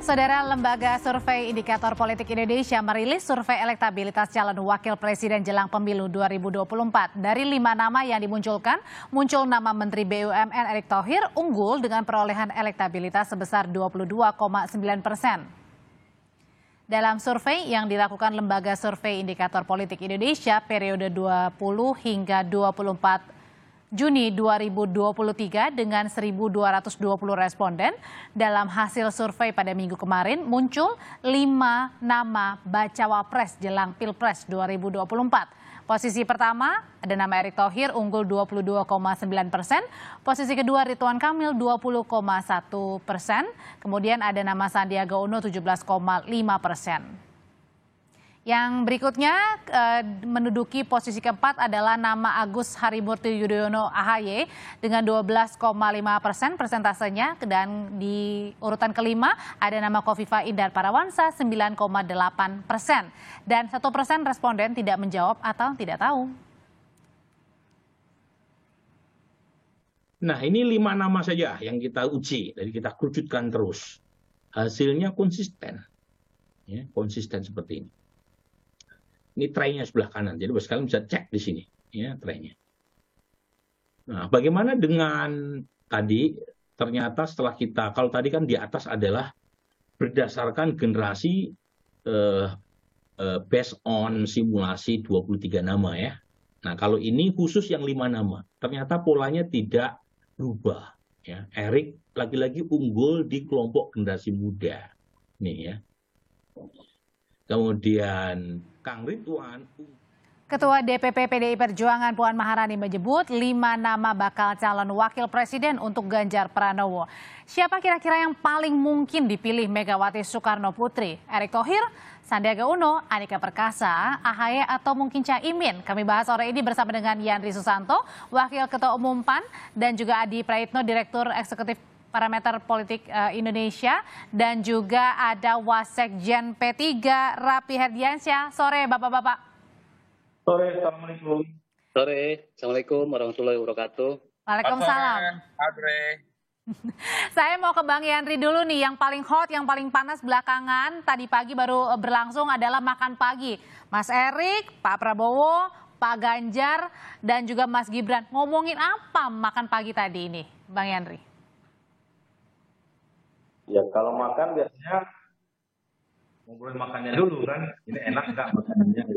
Saudara, Lembaga Survei Indikator Politik Indonesia merilis survei elektabilitas calon wakil presiden jelang pemilu 2024. Dari 5 nama yang dimunculkan, muncul nama Menteri BUMN Erick Thohir unggul dengan perolehan elektabilitas sebesar 22,9%. Dalam survei yang dilakukan Lembaga Survei Indikator Politik Indonesia periode 20 hingga 24 Juni 2023 dengan 1.220 responden, dalam hasil survei pada minggu kemarin muncul 5 nama bacawa pres jelang Pilpres 2024. Posisi pertama ada nama Erick Thohir unggul 22,9%, posisi kedua Ridwan Kamil 20,1%, kemudian ada nama Sandiaga Uno 17,5%. Yang berikutnya menduduki posisi keempat adalah nama Agus Harimurti Yudhoyono AHY dengan 12,5% persentasenya, dan di urutan kelima ada nama Khofifah Indar Parawansa 9,8%, dan 1% responden tidak menjawab atau tidak tahu. Nah, ini 5 nama saja yang kita uji, jadi kita kerucutkan terus. Hasilnya konsisten, ya, konsisten seperti ini. Ini traynya sebelah kanan, jadi sekalian bisa cek di sini, ya, traynya. Nah, bagaimana dengan tadi? Ternyata setelah kita, kalau tadi kan di atas adalah berdasarkan generasi based on simulasi 23 nama ya. Nah, kalau ini khusus yang 5 nama, ternyata polanya tidak berubah. Ya. Erick lagi-lagi unggul di kelompok generasi muda, nih ya. Kemudian Kang Ridwan. Ketua DPP PDI Perjuangan Puan Maharani menyebut 5 nama bakal calon wakil presiden untuk Ganjar Pranowo. Siapa kira-kira yang paling mungkin dipilih Megawati Soekarno Putri? Erick Thohir, Sandiaga Uno, Andika Perkasa, AHY, atau mungkin Caimin? Kami bahas sore ini bersama dengan Yandri Susanto, Wakil Ketua Umum PAN, dan juga Adi Praitno, Direktur Eksekutif Parameter Politik Indonesia, dan juga ada Wasekjen P3 Rapi Herdiansyah. Sore Bapak-bapak. Sore, Assalamualaikum. Sore, Assalamualaikum warahmatullahi wabarakatuh. Waalaikumsalam. Saya mau ke Bang Yandri dulu nih, yang paling hot, yang paling panas belakangan, tadi pagi baru berlangsung adalah makan pagi. Mas Erick, Pak Prabowo, Pak Ganjar, dan juga Mas Gibran. Ngomongin apa makan pagi tadi ini, Bang Yandri? Ya kalau makan biasanya ngobrolin makannya dulu kan, ini enak nggak makanannya?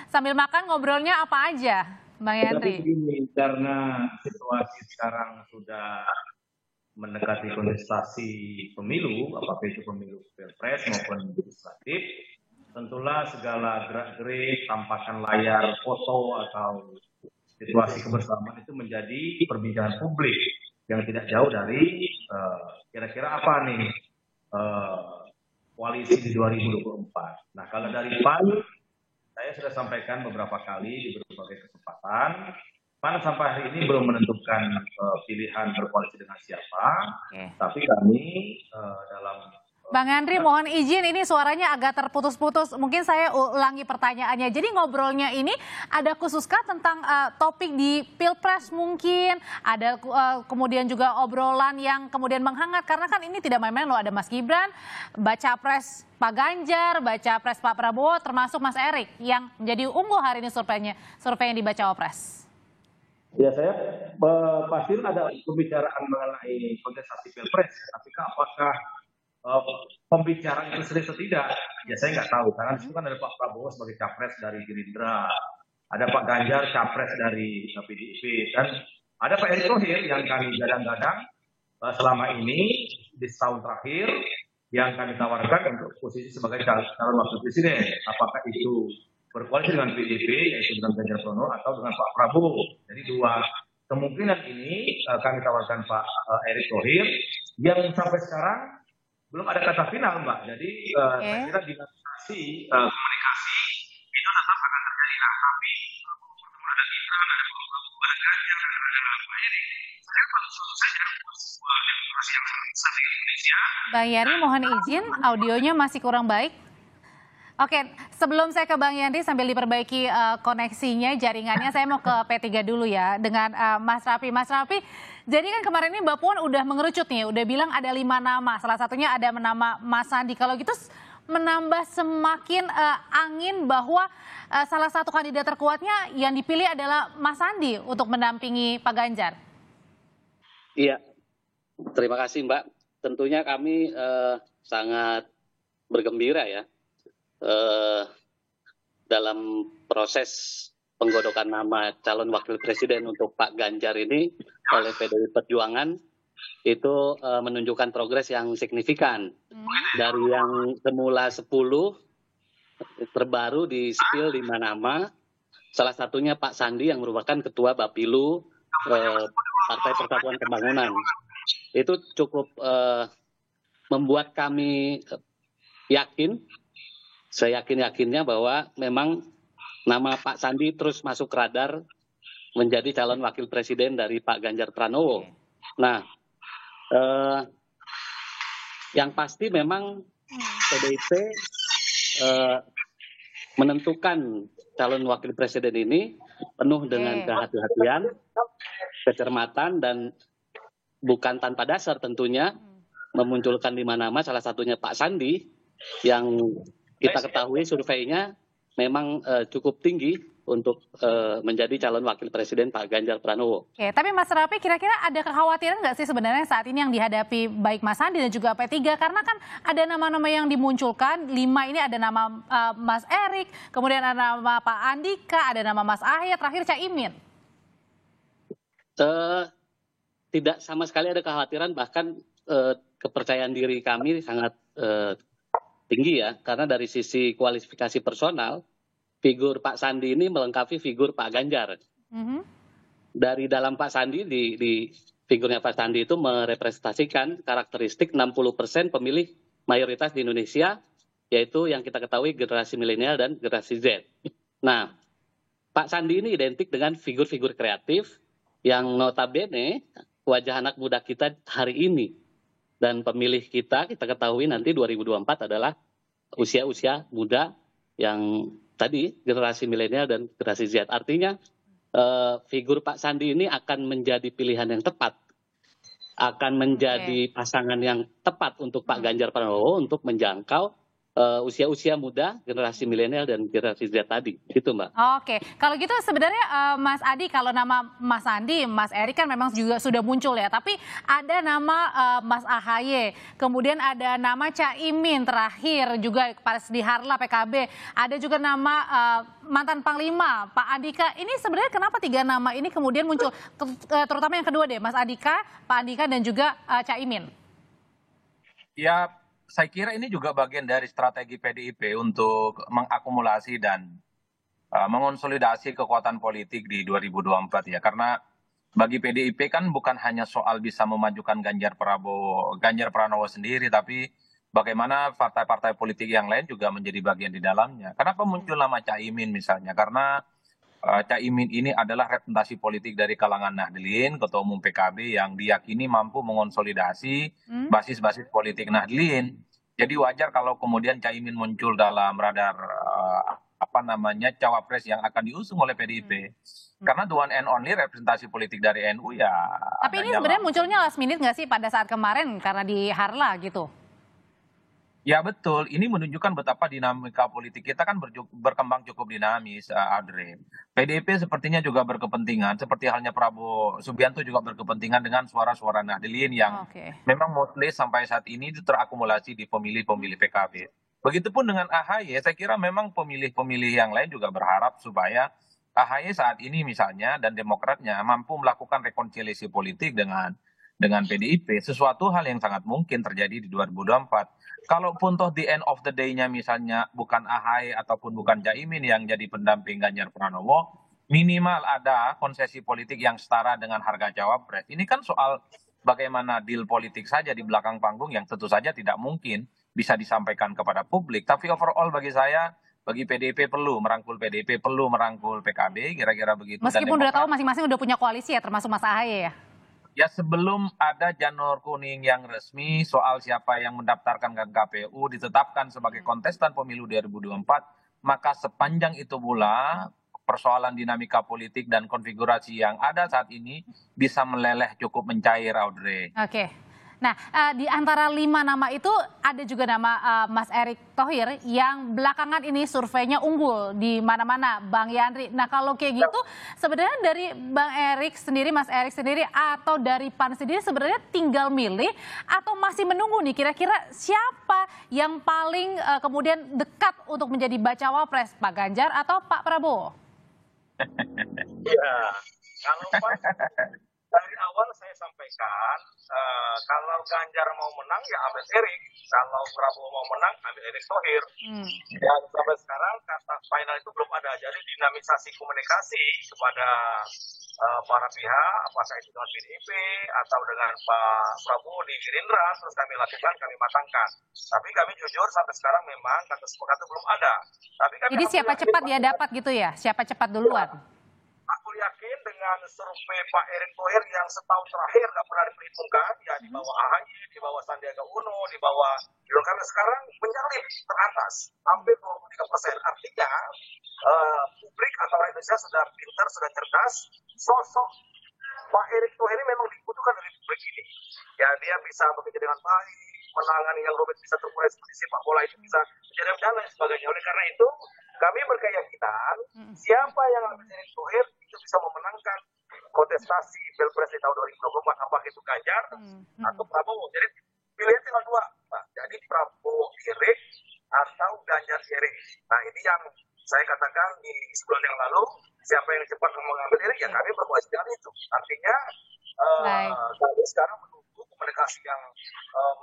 Sambil makan ngobrolnya apa aja, Bang Yandri? Tapi begini, karena situasi sekarang sudah mendekati kontestasi pemilu, apakah itu pemilu Pilpres maupun legislatif, tentulah segala gerak-gerik, tampakan layar, foto atau situasi kebersamaan itu menjadi perbincangan publik yang tidak jauh dari kira-kira apa nih koalisi di 2024. Nah, kalau dari PAN, saya sudah sampaikan beberapa kali di berbagai kesempatan, PAN sampai hari ini belum menentukan pilihan berkoalisi dengan siapa, tapi kami dalam Bang Yandri, mohon izin, ini suaranya agak terputus-putus. Mungkin saya ulangi pertanyaannya. Jadi ngobrolnya ini ada khususkah tentang topik di Pilpres mungkin? Ada kemudian juga obrolan yang kemudian menghangat. Karena kan ini tidak main-main loh. Ada Mas Gibran, baca pres Pak Ganjar, baca pres Pak Prabowo, termasuk Mas Erick yang menjadi unggul hari ini survei yang dibaca Wapres. Ya, saya pasti ada pembicaraan mengenai kontestasi Pilpres. Tapi apakah pembicaraan itu serius atau tidak, ya saya nggak tahu, karena itu kan ada Pak Prabowo sebagai capres dari Gerindra, ada Pak Ganjar capres dari PDIP, dan ada Pak Erick Thohir yang kami gadang-gadang selama ini di tahun terakhir yang kami tawarkan untuk posisi sebagai calon wakil presiden, apakah itu berkoalisi dengan PDIP yaitu dengan Ganjar Pranowo atau dengan Pak Prabowo. Jadi 2 kemungkinan ini kami tawarkan Pak Erick Thohir, yang sampai sekarang belum ada kata final, Mbak. Jadi saya kira dinamikasi komunikasi itu tetap akan terjadi. Nah, tapi pertemuan ada kita, ada Pak Ganjar, ada Pak Erick. Saya tentu saja sebuah demokrasi yang sangat besar di Indonesia. Bang Yandri, mohon izin, audionya masih kurang baik. Oke, sebelum saya ke Bang Yandri sambil diperbaiki koneksinya, jaringannya, saya mau ke P3 dulu ya dengan Mas Raffi. Mas Raffi, jadi kan kemarin ini Mbak Puan udah mengerucut nih, udah bilang ada 5 nama, salah satunya ada nama Mas Sandi. Kalau gitu menambah semakin angin bahwa salah satu kandidat terkuatnya yang dipilih adalah Mas Sandi untuk mendampingi Pak Ganjar. Iya, terima kasih Mbak. Tentunya kami sangat bergembira ya dalam proses penggodokan nama calon wakil presiden untuk Pak Ganjar ini oleh PDI Perjuangan itu menunjukkan progres yang signifikan. Dari yang semula 10 terbaru di spill 5 nama, salah satunya Pak Sandi yang merupakan Ketua Bapilu Partai Persatuan Pembangunan. Itu cukup membuat kami yakin, seyakin-yakinnya bahwa memang nama Pak Sandi terus masuk radar menjadi calon wakil presiden dari Pak Ganjar Pranowo. Nah, yang pasti memang PDIP menentukan calon wakil presiden ini penuh dengan kehati-hatian, kecermatan, dan bukan tanpa dasar tentunya memunculkan 5 nama, salah satunya Pak Sandi yang kita ketahui surveinya memang cukup tinggi untuk menjadi calon wakil presiden Pak Ganjar Pranowo. Oke, tapi Mas Raffi, kira-kira ada kekhawatiran nggak sih sebenarnya saat ini yang dihadapi baik Mas Sandi dan juga P3? Karena kan ada nama-nama yang dimunculkan, 5 ini ada nama Mas Erik, kemudian ada nama Pak Andika, ada nama Mas Ahy, terakhir Caimin. Tidak sama sekali ada kekhawatiran, bahkan kepercayaan diri kami sangat tinggi ya, karena dari sisi kualifikasi personal, figur Pak Sandi ini melengkapi figur Pak Ganjar. Dari dalam Pak Sandi, di figurnya Pak Sandi itu merepresentasikan karakteristik 60% pemilih mayoritas di Indonesia, yaitu yang kita ketahui generasi milenial dan generasi Z. Nah, Pak Sandi ini identik dengan figur-figur kreatif yang notabene wajah anak muda kita hari ini. Dan pemilih kita ketahui nanti 2024 adalah usia-usia muda yang tadi generasi milenial dan generasi Z. Artinya figur Pak Sandi ini akan menjadi pilihan yang tepat, akan menjadi pasangan yang tepat untuk Pak Ganjar Pranowo untuk menjangkau usia-usia muda, generasi milenial dan generasi Z tadi, gitu Mbak. Oke, kalau gitu sebenarnya Mas Adi, kalau nama Mas Sandi, Mas Erik kan memang juga sudah muncul ya, tapi ada nama Mas Ahy, kemudian ada nama Caimin terakhir juga pas di Harla PKB, ada juga nama mantan Panglima Pak Andika. Ini sebenarnya kenapa 3 nama ini kemudian muncul, terutama yang kedua deh, Mas Andika, Pak Andika dan juga Caimin? Ya, saya kira ini juga bagian dari strategi PDIP untuk mengakumulasi dan mengonsolidasi kekuatan politik di 2024 ya. Karena bagi PDIP kan bukan hanya soal bisa memajukan Ganjar Pranowo sendiri, tapi bagaimana partai-partai politik yang lain juga menjadi bagian di dalamnya. Kenapa muncul nama Caimin misalnya? Karena Caimin ini adalah representasi politik dari kalangan Nahdlin, Ketua Umum PKB yang diyakini mampu mengonsolidasi basis-basis politik Nahdlin. Jadi wajar kalau kemudian Caimin muncul dalam radar cawapres yang akan diusung oleh PDIP. Karena the one and only representasi politik dari NU ya. Tapi ini sebenarnya munculnya last minute nggak sih pada saat kemarin karena di Harla gitu? Ya betul, ini menunjukkan betapa dinamika politik kita kan berkembang cukup dinamis, Audrey. PDIP sepertinya juga berkepentingan, seperti halnya Prabowo Subianto juga berkepentingan dengan suara-suara Nahdlin yang memang mostly sampai saat ini itu terakumulasi di pemilih-pemilih PKB. Begitupun dengan AHY, saya kira memang pemilih-pemilih yang lain juga berharap supaya AHY saat ini misalnya dan Demokratnya mampu melakukan rekonsiliasi politik dengan PDIP, sesuatu hal yang sangat mungkin terjadi di 2024. Kalaupun toh the end of the day-nya misalnya bukan AHY ataupun bukan Caimin yang jadi pendamping Ganjar Pranowo, minimal ada konsesi politik yang setara dengan harga cawapres. Ini kan soal bagaimana deal politik saja di belakang panggung yang tentu saja tidak mungkin bisa disampaikan kepada publik. Tapi overall bagi saya, bagi PDIP perlu merangkul PDIP, perlu merangkul PKB, kira-kira begitu. Meskipun udah tahu masing-masing udah punya koalisi ya, termasuk Mas Ahy ya? Ya sebelum ada janur kuning yang resmi soal siapa yang mendaftarkan ke KPU ditetapkan sebagai kontestan pemilu 2024, maka sepanjang itu pula persoalan dinamika politik dan konfigurasi yang ada saat ini bisa meleleh cukup mencair, Audrey. Oke. Nah, di antara 5 nama itu ada juga nama Mas Erick Thohir yang belakangan ini surveinya unggul di mana-mana, Bang Yandri. Nah, kalau kayak gitu sebenarnya dari Bang Erick sendiri, Mas Erick sendiri atau dari PAN sendiri sebenarnya tinggal milih atau masih menunggu nih kira-kira siapa yang paling kemudian dekat untuk menjadi bacawa pres, Pak Ganjar atau Pak Prabowo? Ya, kalau dari awal saya sampaikan, kalau Ganjar mau menang ya ambil Erik, kalau Prabowo mau menang ambil Erick Thohir. Dan sampai sekarang kata final itu belum ada, jadi dinamisasi komunikasi kepada para pihak, apakah itu dengan PDIP atau dengan Pak Prabowo di Gerindra, terus kami lakukan, kami matangkan. Tapi kami jujur sampai sekarang memang kata sepakatan belum ada. Tapi kami Jadi siapa cepat dia dapat gitu ya? Siapa cepat duluan? Aku yakin dengan survei Pak Erick Thohir yang setahun terakhir nggak pernah diperhitungkan, ya di bawah AHY, di bawah Sandiaga Uno, di bawah karena sekarang menyalip teratas hampir 23%. Artinya publik atau rakyat Indonesia sudah pintar, sudah cerdas. Sosok Pak Erick Thohir ini memang dibutuhkan dari publik ini. Ya dia bisa bekerja dengan baik, menangani yang rumit bisa terurai seperti sepak bola itu bisa menjadi dan lain sebagainya. Oleh karena itu kami berkeyakinan siapa yang ambil Erick Thohir itu bisa memenangkan kontestasi Pilpres di tahun 2024, apakah itu Ganjar atau Prabowo. Jadi pilihan tinggal 2, Pak. Jadi Prabowo Erick atau Ganjar Erick. Nah ini yang saya katakan di sebulan yang lalu, siapa yang cepat mengambil Erick ya kami berkoalisi dengan itu. Artinya kami sekarang menunggu komunikasi yang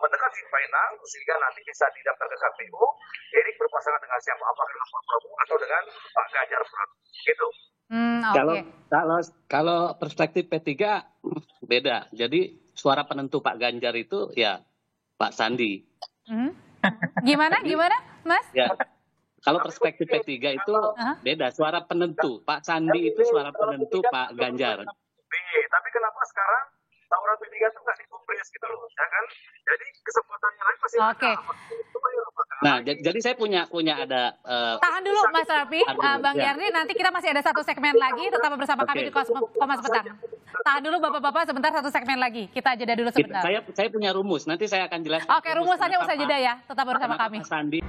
mendekati final sehingga nanti bisa didaftar ke KPU. Erick berpasangan dengan siapa? Apakah dengan Pak Prabowo atau dengan Pak Ganjar Pranowo? Gitu. Kalau perspektif P3 beda. Jadi suara penentu Pak Ganjar itu ya Pak Sandi. Gimana, Mas? Ya. Kalau perspektif P3 itu beda. Suara penentu Pak Sandi itu suara penentu Pak Ganjar. Tapi kenapa sekarang tawaran P3 itu nggak dikumpres gitu loh, ya kan? Jadi kesempatan yang lain masih ada. Nah, jadi saya punya ada. Tahan dulu Mas Raffi, Bang Yandri, nanti kita masih ada satu segmen lagi, tetap bersama kami di Kompas Petang. Tahan dulu Bapak-bapak, sebentar satu segmen lagi, kita jeda dulu sebentar. Saya punya rumus, nanti saya akan jelaskan. Oke, rumusannya usai jeda ya, tetap bersama kami. Sandi.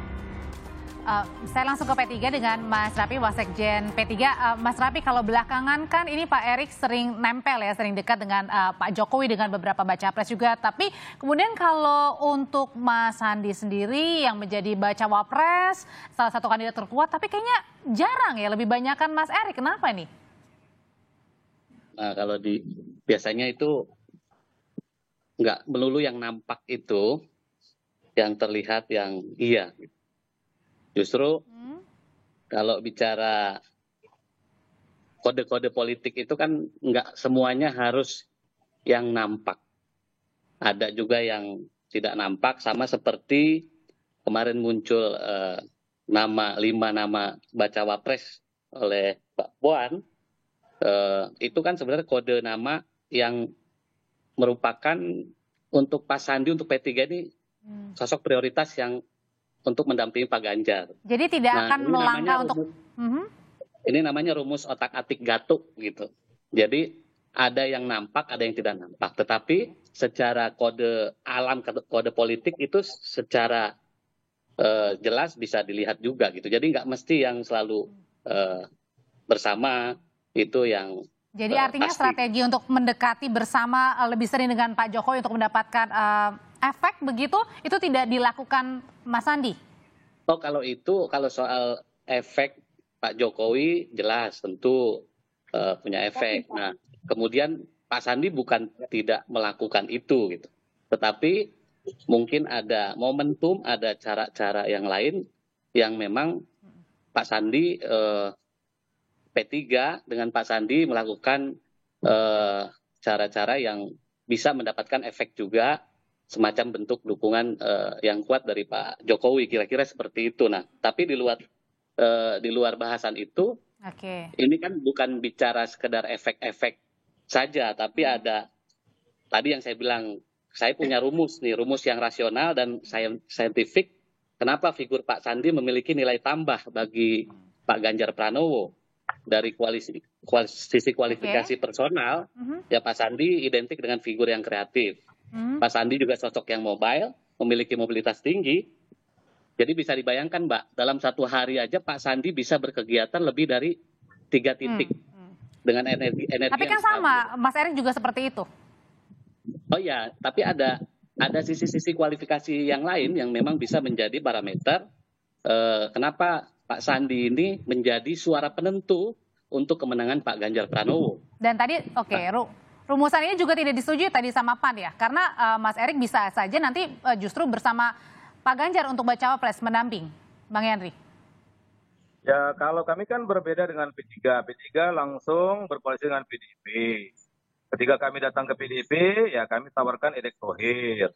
Saya langsung ke P3 dengan Mas Raffi, Wasekjen P3. Mas Raffi, kalau belakangan kan ini Pak Erick sering nempel ya, sering dekat dengan Pak Jokowi dengan beberapa baca pres juga. Tapi kemudian kalau untuk Mas Sandi sendiri yang menjadi bacawa pres, salah satu kandidat terkuat, tapi kayaknya jarang ya, lebih banyak kan Mas Erick. Kenapa ini? Nah, kalau biasanya itu nggak melulu yang nampak itu, yang terlihat yang iya. Justru kalau bicara kode-kode politik itu kan nggak semuanya harus yang nampak. Ada juga yang tidak nampak, sama seperti kemarin muncul 5 nama bacawa pres oleh Pak Puan. Itu kan sebenarnya kode nama yang merupakan untuk Pak Sandi, untuk P3 ini sosok prioritas yang untuk mendampingi Pak Ganjar. Jadi tidak akan melangkah untuk... Ini namanya rumus otak-atik gatuk gitu. Jadi ada yang nampak, ada yang tidak nampak. Tetapi secara kode alam, kode politik itu secara jelas bisa dilihat juga gitu. Jadi nggak mesti yang selalu bersama itu yang Jadi artinya pasti. Strategi untuk mendekati bersama lebih sering dengan Pak Jokowi untuk mendapatkan efek begitu, itu tidak dilakukan Mas Sandi? Oh, kalau soal efek Pak Jokowi jelas tentu punya efek. Nah, kemudian Pak Sandi bukan tidak melakukan itu gitu. Tetapi mungkin ada momentum, ada cara-cara yang lain yang memang Pak Sandi P3 dengan Pak Sandi melakukan cara-cara yang bisa mendapatkan efek juga, semacam bentuk dukungan yang kuat dari Pak Jokowi, kira-kira seperti itu. Nah, tapi di luar bahasan itu, ini kan bukan bicara sekedar efek-efek saja, tapi ada tadi yang saya bilang, saya punya rumus yang rasional dan saintifik. Kenapa figur Pak Sandi memiliki nilai tambah bagi Pak Ganjar Pranowo dari sisi kualifikasi personal? Ya Pak Sandi identik dengan figur yang kreatif. Pak Sandi juga sosok yang mobile, memiliki mobilitas tinggi. Jadi bisa dibayangkan Mbak, dalam satu hari aja Pak Sandi bisa berkegiatan lebih dari 3 titik dengan energi. Tapi kan sama, Mas Erik juga seperti itu. Oh ya, tapi ada sisi-sisi kualifikasi yang lain yang memang bisa menjadi parameter kenapa Pak Sandi ini menjadi suara penentu untuk kemenangan Pak Ganjar Pranowo. Dan tadi rumusan ini juga tidak disetujui tadi sama PAN ya, karena Mas Erik bisa saja nanti justru bersama Pak Ganjar untuk bacawa pres mendamping, Bang Yandri. Ya, kalau kami kan berbeda dengan P3. P3 langsung berkoalisi dengan PDIP. Ketika kami datang ke PDIP, ya kami tawarkan Erick Thohir.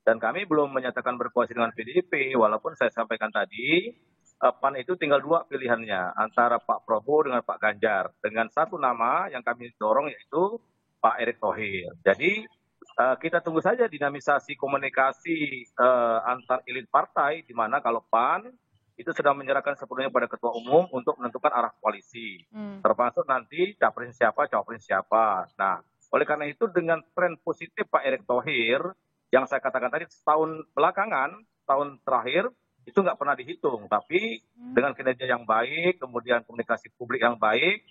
Dan kami belum menyatakan berkoalisi dengan PDIP, walaupun saya sampaikan tadi, PAN itu tinggal 2 pilihannya, antara Pak Prabowo dengan Pak Ganjar. Dengan satu nama yang kami dorong yaitu Pak Erick Thohir. Jadi kita tunggu saja dinamisasi komunikasi antar elit partai, di mana kalau PAN itu sedang menyerahkan sepenuhnya pada Ketua Umum untuk menentukan arah koalisi. Termasuk nanti capres siapa, cawapres siapa. Nah, oleh karena itu dengan tren positif Pak Erick Thohir, yang saya katakan tadi setahun belakangan, tahun terakhir, itu nggak pernah dihitung. Tapi dengan kinerja yang baik, kemudian komunikasi publik yang baik,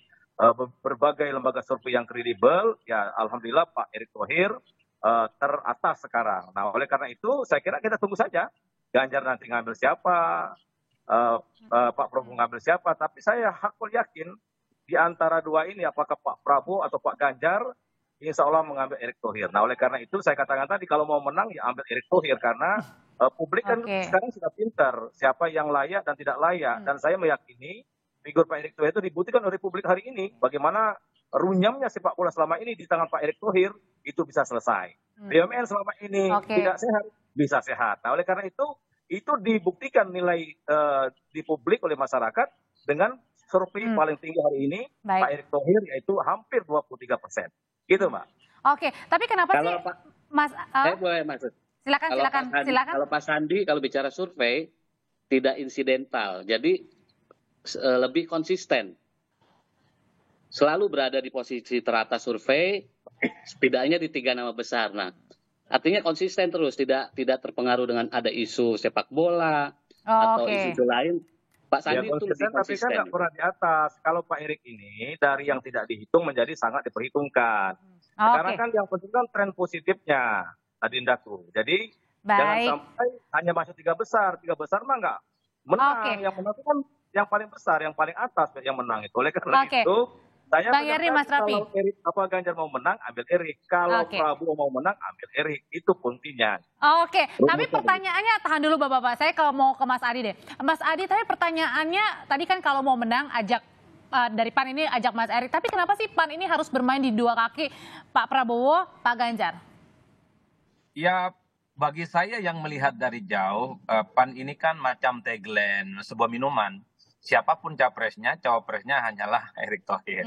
berbagai lembaga survei yang kredibel, ya alhamdulillah Pak Erick Thohir teratas sekarang. Nah, oleh karena itu saya kira kita tunggu saja Ganjar nanti ngambil siapa, Pak Prabowo ngambil siapa, tapi saya hakul yakin di antara 2 ini apakah Pak Prabowo atau Pak Ganjar, insya Allah mengambil Erick Thohir. Nah, oleh karena itu saya katakan tadi kalau mau menang ya ambil Erick Thohir, karena publik kan sekarang sudah pintar siapa yang layak dan tidak layak. Dan saya meyakini figur Pak Erick Thohir itu dibuktikan oleh publik hari ini. Bagaimana runyamnya sepak bola selama ini di tangan Pak Erick Thohir itu bisa selesai. BUMN selama ini tidak sehat, bisa sehat. Nah, oleh karena itu dibuktikan nilai di publik oleh masyarakat dengan survei paling tinggi hari ini, Pak Erick Thohir, yaitu hampir 23%. Gitu, Mbak. Oke, tapi kenapa sih, Mas? Saya boleh maksud. Silakan. Kalau Pak Sandi, kalau bicara survei, tidak insidental. Jadi lebih konsisten. Selalu berada di posisi teratas survei, setidaknya di 3 nama besar. Nah, artinya konsisten terus, tidak terpengaruh dengan ada isu sepak bola atau isu lain. Pak Sandi itu lebih konsisten. Tapi kan nggak pernah di atas. Kalau Pak Erick ini dari yang tidak dihitung menjadi sangat diperhitungkan. Sekarang kan yang penting kan tren positifnya, Adindaku. Jadi jangan sampai hanya masuk 3 besar. 3 besar mah nggak menang. Yang menang itu kan yang paling besar, yang paling atas yang menang itu. Oleh karena itu, saya Bang Yandri, Mas Rafi, kalau Erick Ganjar mau menang, ambil Erick. Kalau Prabowo mau menang, ambil Erick. Itu kuncinya. Tapi pertanyaannya, tahan dulu Bapak-Bapak. Saya kalau mau ke Mas Adi deh. Mas Adi, tapi pertanyaannya, tadi kan kalau mau menang, ajak dari PAN ini ajak Mas Erik. Tapi kenapa sih PAN ini harus bermain di 2 kaki, Pak Prabowo, Pak Ganjar? Ya, bagi saya yang melihat dari jauh, PAN ini kan macam tagline sebuah minuman. Siapapun capresnya, cawapresnya hanyalah Erick Thohir.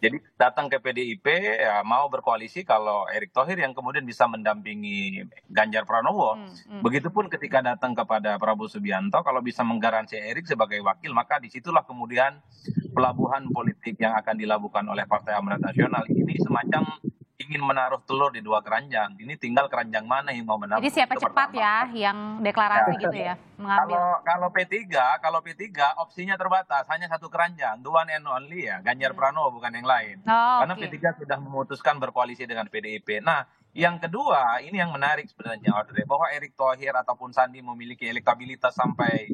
Jadi datang ke PDIP ya mau berkoalisi kalau Erick Thohir yang kemudian bisa mendampingi Ganjar Pranowo. Begitupun ketika datang kepada Prabowo Subianto, kalau bisa menggaransi Erick sebagai wakil, maka disitulah kemudian pelabuhan politik yang akan dilakukan oleh Partai Amanat Nasional ini semacam ingin menaruh telur di 2 keranjang. Ini tinggal keranjang mana yang mau menaruh. Jadi siapa cepat ya yang deklarasi gitu ya mengambil. Kalau P3 opsinya terbatas, hanya 1 keranjang, the one and only ya, Ganjar Pranowo bukan yang lain. Karena P3 sudah memutuskan berkoalisi dengan PDIP. Nah, yang kedua, ini yang menarik sebenarnya, Audrey, bahwa Erick Thohir ataupun Sandi memiliki elektabilitas sampai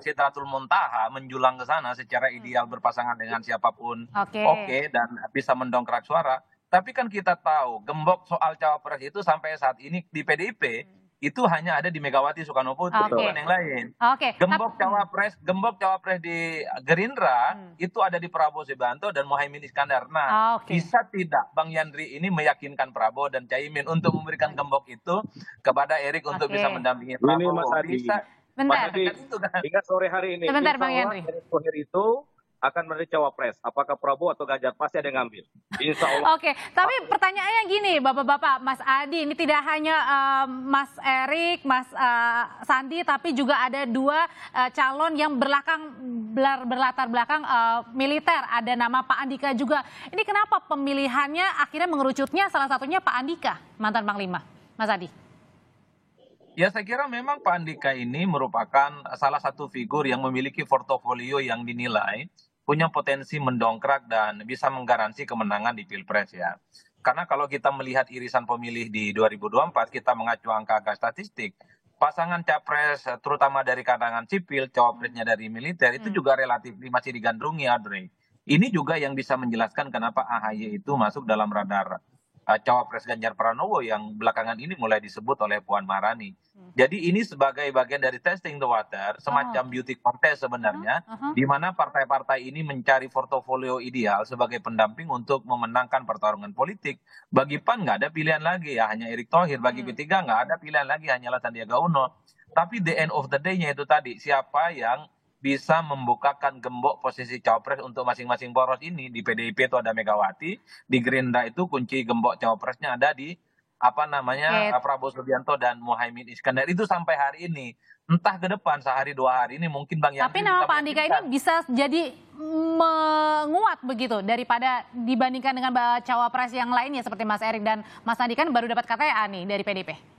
Sidratul Muntaha menjulang ke sana secara ideal berpasangan dengan siapapun. Dan bisa mendongkrak suara. Tapi kan kita tahu gembok soal cawapres itu sampai saat ini di PDIP itu hanya ada di Megawati Soekarno Putri, bukan yang lain. Gembok cawapres di Gerindra itu ada di Prabowo Subianto dan Muhaimin Iskandar. Nah, bisa tidak Bang Yandri ini meyakinkan Prabowo dan Caimin untuk memberikan gembok itu kepada Erick untuk bisa mendampingi Prabowo? Bisa. Bentar. Hingga sore hari ini. Sebentar Bang Yandri. Erick Thohir itu akan menjadi cawapres. Apakah Prabowo atau Ganjar, pasti ada yang ngambil. Insya Allah. Oke, tapi pertanyaannya gini, Bapak-bapak, Mas Adi, ini tidak hanya Mas Erik, Mas Sandi, tapi juga ada dua calon yang berlatar belakang militer. Ada nama Pak Andika juga. Ini kenapa pemilihannya akhirnya mengerucutnya salah satunya Pak Andika, mantan Panglima, Mas Adi? Ya saya kira memang Pak Andika ini merupakan salah satu figur yang memiliki portofolio yang dinilai punya potensi mendongkrak dan bisa menggaransi kemenangan di Pilpres ya. Karena kalau kita melihat irisan pemilih di 2024, kita mengacu angka-angka statistik, pasangan capres terutama dari kalangan sipil, cawapresnya dari militer itu juga relatif masih digandrungi, Audrey. Ini juga yang bisa menjelaskan kenapa AHY itu masuk dalam radar cawapres Ganjar Pranowo yang belakangan ini mulai disebut oleh Puan Maharani. Jadi ini sebagai bagian dari testing the water, semacam beauty contest sebenarnya, di mana partai-partai ini mencari portofolio ideal sebagai pendamping untuk memenangkan pertarungan politik. Bagi PAN nggak ada pilihan lagi ya, hanya Erick Thohir. Bagi P3 nggak ada pilihan lagi, hanyalah Sandiaga Uno. Tapi the end of the day-nya itu tadi, siapa yang bisa membukakan gembok posisi cawapres untuk masing-masing poros ini. Di PDIP itu ada Megawati, di Gerindra itu kunci gembok cawapresnya ada di Prabowo Subianto dan Muhaimin Iskandar. Itu sampai hari ini. Entah ke depan sehari dua hari ini mungkin Bang Yandri. Tapi nama Pak Andika ini bisa jadi menguat begitu daripada dibandingkan dengan cawapres yang lainnya seperti Mas Erik dan Mas Andi kan baru dapat KTA nih dari PDP.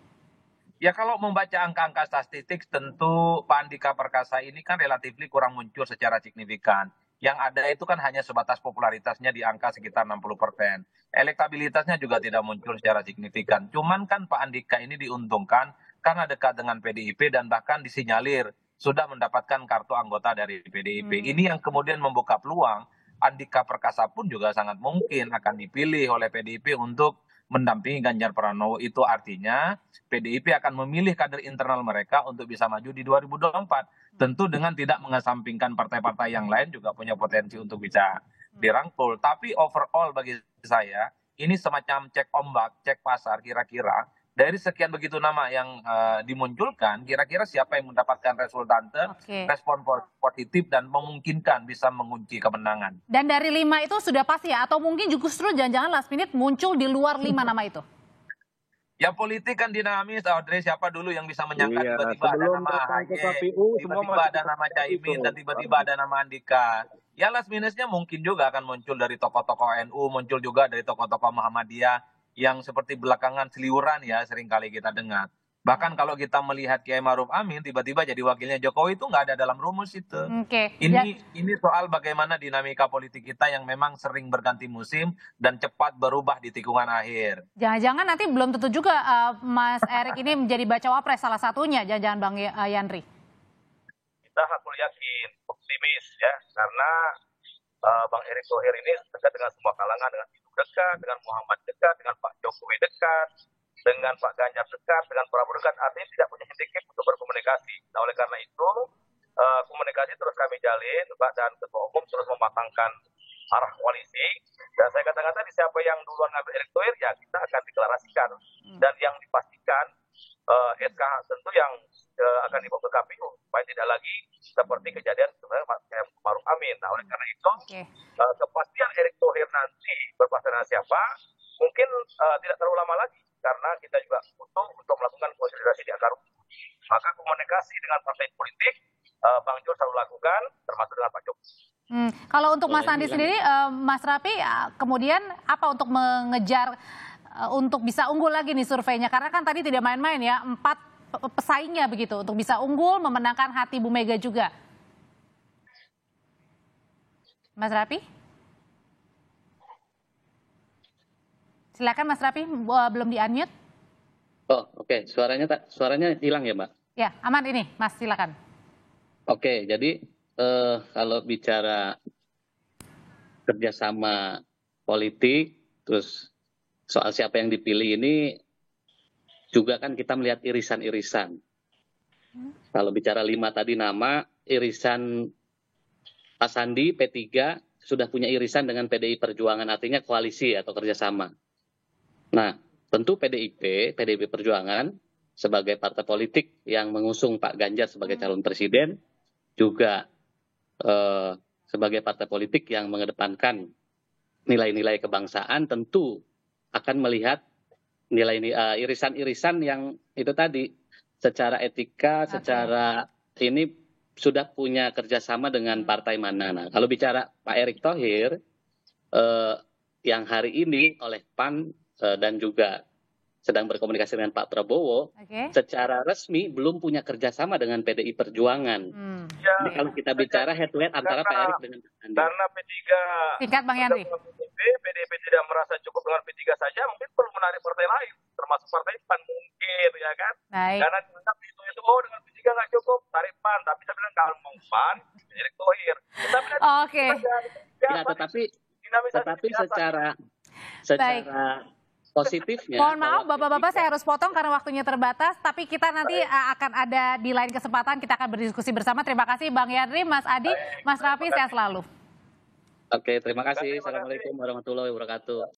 Ya kalau membaca angka-angka statistik tentu Pak Andika Perkasa ini kan relatif kurang muncul secara signifikan. Yang ada itu kan hanya sebatas popularitasnya di angka sekitar 60%. Elektabilitasnya juga tidak muncul secara signifikan. Cuman kan Pak Andika ini diuntungkan karena dekat dengan PDIP dan bahkan disinyalir sudah mendapatkan kartu anggota dari PDIP. Ini yang kemudian membuka peluang Andika Perkasa pun juga sangat mungkin akan dipilih oleh PDIP untuk mendampingi Ganjar Pranowo. Itu artinya PDIP akan memilih kader internal mereka untuk bisa maju di 2024. Tentu dengan tidak mengesampingkan partai-partai yang lain juga punya potensi untuk bisa dirangkul. Tapi overall bagi saya ini semacam cek ombak, cek pasar kira-kira dari sekian begitu nama yang dimunculkan, kira-kira siapa yang mendapatkan resultante, respon positif dan memungkinkan bisa mengunci kemenangan. Dan dari 5 itu sudah pasti ya? Atau mungkin justru jangan-jangan last minute muncul di luar 5 nama itu? Ya politik kan dinamis, Audrey. Siapa dulu yang bisa menyangka tiba-tiba ada nama AHY, tiba-tiba ada nama Caimin, dan tiba-tiba ada nama Andika. Ya last minute-nya mungkin juga akan muncul dari tokoh-tokoh NU, muncul juga dari tokoh-tokoh Muhammadiyah, yang seperti belakangan seliuran ya seringkali kita dengar. Bahkan kalau kita melihat Kiai Maruf Amin tiba-tiba jadi wakilnya Jokowi itu nggak ada dalam rumus itu. Ini soal bagaimana dinamika politik kita yang memang sering berganti musim dan cepat berubah di tikungan akhir. Jangan-jangan nanti belum tentu juga Mas Erik ini menjadi bacawa pres salah satunya, jangan-jangan Bang Yandri. Kita aku yakin optimis ya, karena Bang Erick Thohir ini dekat dengan semua kalangan, dengan Ibu dekat, dengan Muhammad dekat, dengan Pak Jokowi dekat, dengan Pak Ganjar dekat, dengan Prabowo dekat, artinya tidak punya handicap untuk berkomunikasi. Nah oleh karena itu komunikasi terus kami jalin, Pak, dan Ketua Umum terus mematangkan arah koalisi. Dan saya katakan tadi siapa yang duluan ngambil Erick Thohir ya kita akan deklarasikan. Dan yang dipastikan SK tentu yang akan dibawa ke KPU supaya tidak lagi seperti kejadian sebenarnya Pak Maruf Amin. Nah oleh karena itu kepastian Erick Thohir nanti berpasangan siapa mungkin tidak terlalu lama lagi karena kita juga butuh untuk melakukan konsolidasi di akar rumput. Maka komunikasi dengan partai politik Bang Jo selalu lakukan termasuk dengan Pak Jokowi. Kalau untuk Mas Andi sendiri, Mas Rapi, kemudian apa untuk mengejar untuk bisa unggul lagi nih surveinya? Karena kan tadi tidak main-main ya, 4 pesaingnya begitu untuk bisa unggul memenangkan hati Bu Mega juga. Mas Rapi? Silakan Mas Rapi, belum di-unmute. Oh oke. Suaranya hilang ya Mbak? Ya aman ini Mas, silakan. Oke, jadi kalau bicara kerjasama politik, terus soal siapa yang dipilih ini juga kan kita melihat irisan-irisan. Kalau bicara 5 tadi nama, irisan Pak Sandi, P3 sudah punya irisan dengan PDI Perjuangan, artinya koalisi atau kerjasama. Nah, tentu PDIP Perjuangan sebagai partai politik yang mengusung Pak Ganjar sebagai calon presiden juga sebagai partai politik yang mengedepankan nilai-nilai kebangsaan tentu akan melihat nilai irisan-irisan yang itu tadi secara etika, secara ini sudah punya kerjasama dengan partai mana. Nah, kalau bicara Pak Erick Thohir yang hari ini oleh PAN dan juga sedang berkomunikasi dengan Pak Prabowo, secara resmi belum punya kerjasama dengan PDI Perjuangan. Jadi kalau kita bicara head to head antara Pak Erick dengan Pak Sandi. Karena P3 Singkat Bang Yandri. PDIP tidak merasa cukup dengan P3 saja, mungkin perlu menarik partai lain, termasuk partai PAN mungkin, ya kan? Baik. Karena dianggap itu dengan P3 nggak cukup, tarik PAN. Tapi saya bilang kalau mau PAN, Erick Thohir. Oke. Ya, tetapi secara positifnya. Mohon maaf Bapak-Bapak, saya harus potong karena waktunya terbatas, tapi kita nanti akan ada di lain kesempatan, kita akan berdiskusi bersama. Terima kasih Bang Yandri, Mas Adi, Mas Raffi, sehat selalu. Oke, terima kasih. Assalamualaikum warahmatullahi wabarakatuh.